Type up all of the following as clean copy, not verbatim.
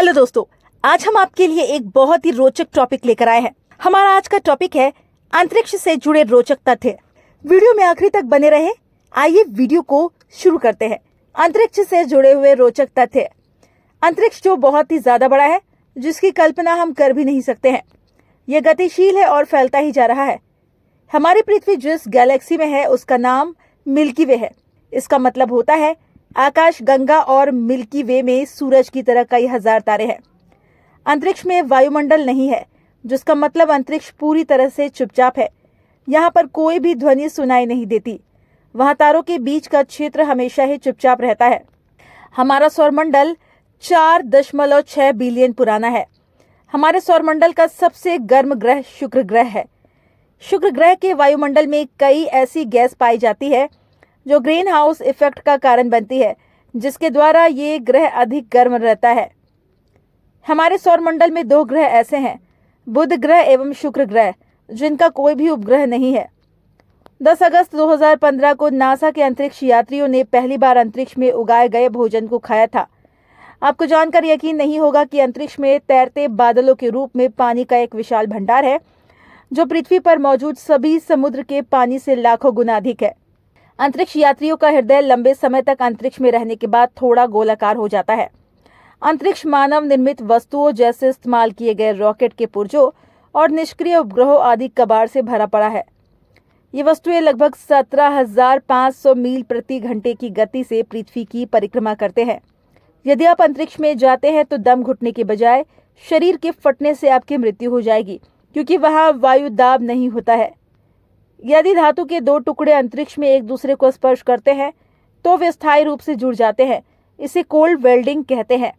Hello दोस्तों, आज हम आपके लिए एक बहुत ही रोचक टॉपिक लेकर आए हैं। हमारा आज का टॉपिक है अंतरिक्ष से जुड़े रोचक तथ्य। वीडियो में आखिरी तक बने रहे। आइए वीडियो को शुरू करते हैं। अंतरिक्ष से जुड़े हुए रोचक तथ्य। अंतरिक्ष जो बहुत ही ज्यादा बड़ा है, जिसकी कल्पना हम कर भी नहीं सकते हैं। यह गतिशील है और फैलता ही जा रहा है। हमारी पृथ्वी जिस गैलेक्सी में है उसका नाम मिल्की वे है। इसका मतलब होता है आकाश गंगा और मिल्की वे में सूरज की तरह कई हजार तारे हैं। अंतरिक्ष में वायुमंडल नहीं है, जिसका मतलब अंतरिक्ष पूरी तरह से चुपचाप है। यहाँ पर कोई भी ध्वनि सुनाई नहीं देती। वहाँ तारों के बीच का क्षेत्र हमेशा ही चुपचाप रहता है। हमारा सौरमंडल 4.6 बिलियन पुराना है। हमारे सौरमंडल का सबसे गर्म ग्रह शुक्र ग्रह है। शुक्र ग्रह के वायुमंडल में कई ऐसी गैस पाई जाती है जो ग्रीन हाउस इफेक्ट का कारण बनती है, जिसके द्वारा ये ग्रह अधिक गर्म रहता है। हमारे सौरमंडल में 2 ग्रह ऐसे हैं, बुध ग्रह एवं शुक्र ग्रह, जिनका कोई भी उपग्रह नहीं है। 10 अगस्त 2015 को नासा के अंतरिक्ष यात्रियों ने पहली बार अंतरिक्ष में उगाए गए भोजन को खाया था। आपको जानकर यकीन नहीं होगा कि अंतरिक्ष में तैरते बादलों के रूप में पानी का एक विशाल भंडार है, जो पृथ्वी पर मौजूद सभी समुद्र के पानी से लाखों गुना अधिक है। अंतरिक्ष यात्रियों का हृदय लंबे समय तक अंतरिक्ष में रहने के बाद थोड़ा गोलाकार हो जाता है। अंतरिक्ष मानव निर्मित वस्तुओं जैसे इस्तेमाल किए गए रॉकेट के पुर्जों और निष्क्रिय उपग्रहों आदि कबाड़ से भरा पड़ा है। ये वस्तुएं लगभग 17,500 मील प्रति घंटे की गति से पृथ्वी की परिक्रमा करते हैं। यदि आप अंतरिक्ष में जाते हैं तो दम घुटने के बजाय शरीर के फटने से आपकी मृत्यु हो जाएगी, क्योंकि वहां वायु दाब नहीं होता है। यदि धातु के 2 टुकड़े अंतरिक्ष में एक दूसरे को स्पर्श करते हैं तो वे स्थायी रूप से जुड़ जाते हैं। इसे कोल्ड वेल्डिंग कहते हैं।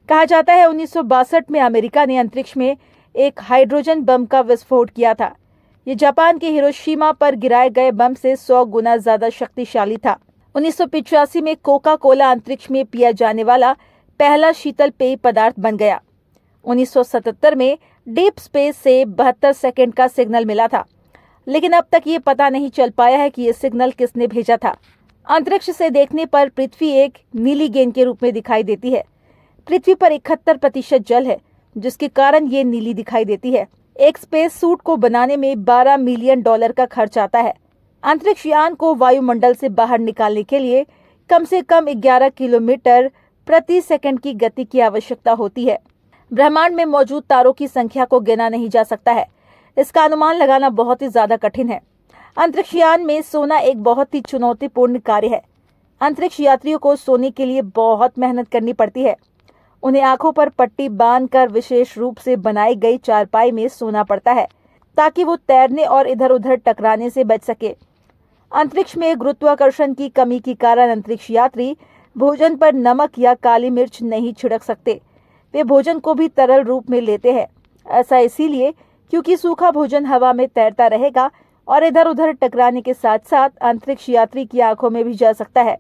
कहा जाता है 1962 में अमेरिका ने अंतरिक्ष में एक हाइड्रोजन बम का विस्फोट किया था। ये जापान के हिरोशिमा पर गिराए गए बम से 100 गुना ज्यादा शक्तिशाली था। 1985 में कोका कोला अंतरिक्ष में पिया जाने वाला पहला शीतल पेय पदार्थ बन गया। 1977 में डीप स्पेस से 72 सेकंड का सिग्नल मिला था, लेकिन अब तक ये पता नहीं चल पाया है कि ये सिग्नल किसने भेजा था। अंतरिक्ष से देखने पर पृथ्वी एक नीली गेंद के रूप में दिखाई देती है। पृथ्वी पर 71% जल है, जिसके कारण ये नीली दिखाई देती है। एक स्पेस सूट को बनाने में $12 मिलियन का खर्च आता है। अंतरिक्ष यान को वायुमंडल से बाहर निकालने के लिए कम से कम 11 किलोमीटर प्रति सेकंड की गति की आवश्यकता होती है। ब्रह्मांड में मौजूद तारों की संख्या को गिना नहीं जा सकता है। इसका अनुमान लगाना बहुत ही ज्यादा कठिन है। अंतरिक्ष यान में सोना एक बहुत ही चुनौतीपूर्ण कार्य है। अंतरिक्ष यात्रियों को सोने के लिए बहुत मेहनत करनी पड़ती है। उन्हें आंखों पर पट्टी बांधकर विशेष रूप से बनाई गई चारपाई में सोना पड़ता है, ताकि वो तैरने और इधर उधर टकराने से बच सके। अंतरिक्ष में गुरुत्वाकर्षण की कमी के कारण अंतरिक्ष यात्री भोजन पर नमक या काली मिर्च नहीं छिड़क सकते। वे भोजन को भी तरल रूप में लेते हैं। ऐसा इसीलिए क्योंकि सूखा भोजन हवा में तैरता रहेगा और इधर उधर टकराने के साथ साथ अंतरिक्ष यात्री की आंखों में भी जा सकता है।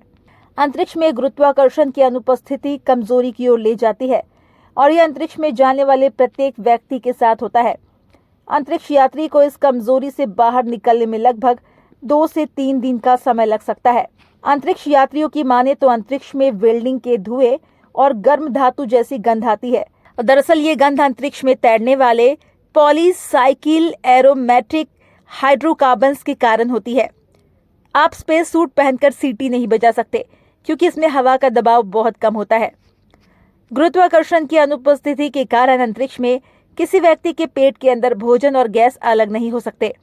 अंतरिक्ष में गुरुत्वाकर्षण की अनुपस्थिति कमजोरी की ओर ले जाती है, और यह अंतरिक्ष में जाने वाले प्रत्येक व्यक्ति के साथ होता है। अंतरिक्ष यात्री को इस कमजोरी से बाहर निकलने में लगभग 2 से 3 दिन का समय लग सकता है। अंतरिक्ष यात्रियों की माने तो अंतरिक्ष में वेल्डिंग के धुएं और गर्म धातु जैसी गंध आती है। दरअसल ये गंध अंतरिक्ष में तैरने वाले पॉलीसाइकिल एरोमेटिक हाइड्रोकार्बन्स के कारण होती है। आप स्पेस सूट पहनकर सीटी नहीं बजा सकते, क्योंकि इसमें हवा का दबाव बहुत कम होता है। गुरुत्वाकर्षण की अनुपस्थिति के कारण अंतरिक्ष में किसी व्यक्ति के पेट के अंदर भोजन और गैस अलग नहीं हो सकते।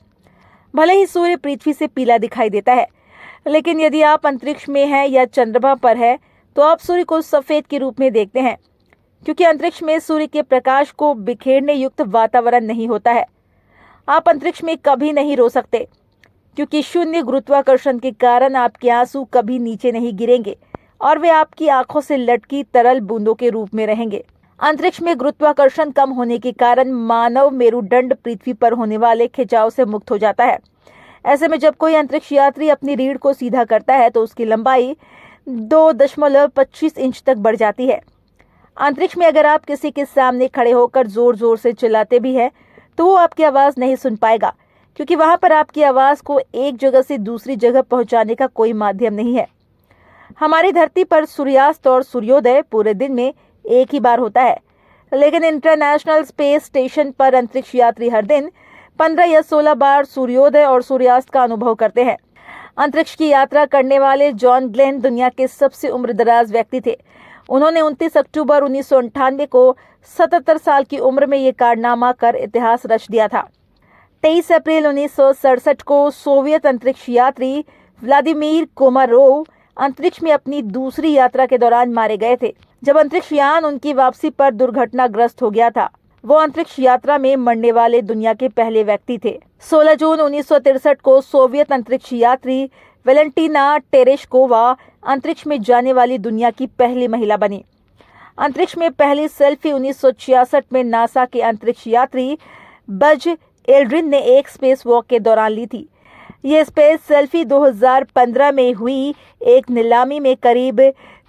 भले ही सूर्य पृथ्वी से पीला दिखाई देता है, लेकिन यदि आप अंतरिक्ष में हैं या चंद्रमा पर है तो आप सूर्य को सफेद के रूप में देखते हैं, क्योंकि अंतरिक्ष में सूर्य के प्रकाश को बिखेरने युक्त वातावरण नहीं होता है। आप अंतरिक्ष में कभी नहीं रो सकते, क्योंकि शून्य गुरुत्वाकर्षण के कारण आपके आंसू कभी नीचे नहीं गिरेंगे और वे आपकी आंखों से लटकी तरल बूंदों के रूप में रहेंगे। अंतरिक्ष में गुरुत्वाकर्षण कम होने के कारण मानव मेरुदंड पृथ्वी पर होने वाले खिंचाव से मुक्त हो जाता है। ऐसे में जब कोई अंतरिक्ष यात्री अपनी रीढ़ को सीधा करता है तो उसकी लंबाई 2.25 इंच तक बढ़ जाती है। अंतरिक्ष में अगर आप किसी के सामने खड़े होकर जोर जोर से चिल्लाते भी हैं तो वो आपकी आवाज नहीं सुन पाएगा, क्योंकि वहां पर आपकी आवाज को एक जगह से दूसरी जगह पहुंचाने का कोई माध्यम नहीं है। हमारी धरती पर सूर्यास्त और सूर्योदय पूरे दिन में एक ही बार होता है, लेकिन इंटरनेशनल स्पेस स्टेशन पर अंतरिक्ष यात्री हर दिन 15 या 16 बार सूर्योदय और सूर्यास्त का अनुभव करते हैं। अंतरिक्ष की यात्रा करने वाले जॉन ग्लेन दुनिया के सबसे उम्रदराज व्यक्ति थे। उन्होंने 29 अक्टूबर 1998 को 77 साल की उम्र में ये कारनामा कर इतिहास रच दिया था। 23 अप्रैल 1967 को सोवियत अंतरिक्ष यात्री व्लादिमीर कोमारोव अंतरिक्ष में अपनी दूसरी यात्रा के दौरान मारे गए थे, जब अंतरिक्ष यान उनकी वापसी पर दुर्घटनाग्रस्त हो गया था। वो अंतरिक्ष यात्रा में मरने वाले दुनिया के पहले व्यक्ति थे। 16 जून 1963 को सोवियत अंतरिक्ष यात्री वेलेंटीना टेरेशकोवा अंतरिक्ष में जाने वाली दुनिया की पहली महिला बनी। अंतरिक्ष में पहली सेल्फी 1966 में नासा के अंतरिक्ष यात्री बज एल्ड्रिन ने एक स्पेस वॉक के दौरान ली थी। ये स्पेस सेल्फी 2015 में हुई एक नीलामी में करीब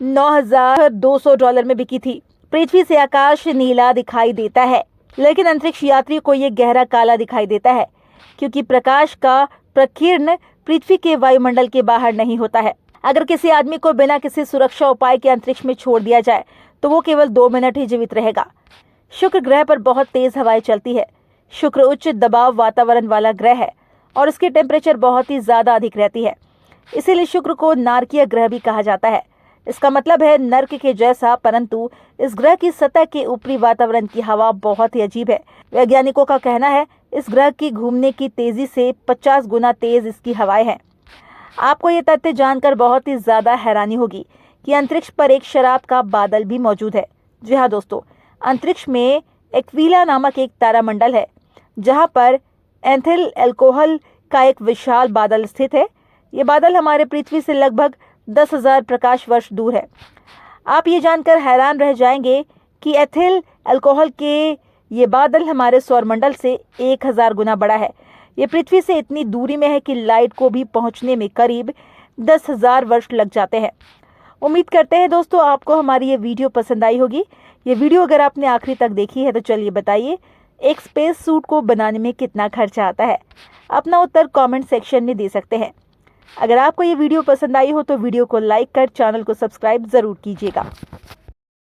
$9,200 में बिकी थी। पृथ्वी से आकाश नीला दिखाई देता है, लेकिन अंतरिक्ष यात्री को ये गहरा काला दिखाई देता है, क्योंकि प्रकाश का प्रकीर्ण पृथ्वी के वायुमंडल के बाहर नहीं होता है। अगर किसी आदमी को बिना किसी सुरक्षा उपाय के अंतरिक्ष में छोड़ दिया जाए तो वो केवल 2 मिनट ही जीवित रहेगा। शुक्र ग्रह पर बहुत तेज हवाएं चलती है। शुक्र उच्च दबाव वातावरण वाला ग्रह है और इसकी टेम्परेचर बहुत ही ज्यादा अधिक रहती है, इसीलिए शुक्र को नारकीय ग्रह भी कहा जाता है। इसका मतलब है नर्क के जैसा, परंतु इस ग्रह की सतह के ऊपरी वातावरण की हवा बहुत ही अजीब है। वैज्ञानिकों का कहना है इस ग्रह की घूमने की तेजी से 50 गुना तेज इसकी हवाएं हैं। आपको ये तथ्य जानकर बहुत ही ज्यादा हैरानी होगी कि अंतरिक्ष पर एक शराब का बादल भी मौजूद है। जी हाँ दोस्तों, अंतरिक्ष में एक्विला नामक एक तारामंडल है, जहाँ पर एथिल अल्कोहल का एक विशाल बादल स्थित है। ये बादल हमारे पृथ्वी से लगभग 10,000 प्रकाश वर्ष दूर है। आप ये जानकर हैरान रह जाएंगे कि एथिल अल्कोहल के ये बादल हमारे सौरमंडल से 1000 गुना बड़ा है। ये पृथ्वी से इतनी दूरी में है कि लाइट को भी पहुंचने में करीब 10,000 वर्ष लग जाते हैं। उम्मीद करते हैं दोस्तों आपको हमारी ये वीडियो पसंद आई होगी। ये वीडियो अगर आपने आखिरी तक देखी है तो चलिए बताइए, एक स्पेस सूट को बनाने में कितना खर्चा आता है? अपना उत्तर कमेंट सेक्शन में दे सकते हैं। अगर आपको ये वीडियो पसंद आई हो तो वीडियो को लाइक कर चैनल को सब्सक्राइब जरूर कीजिएगा।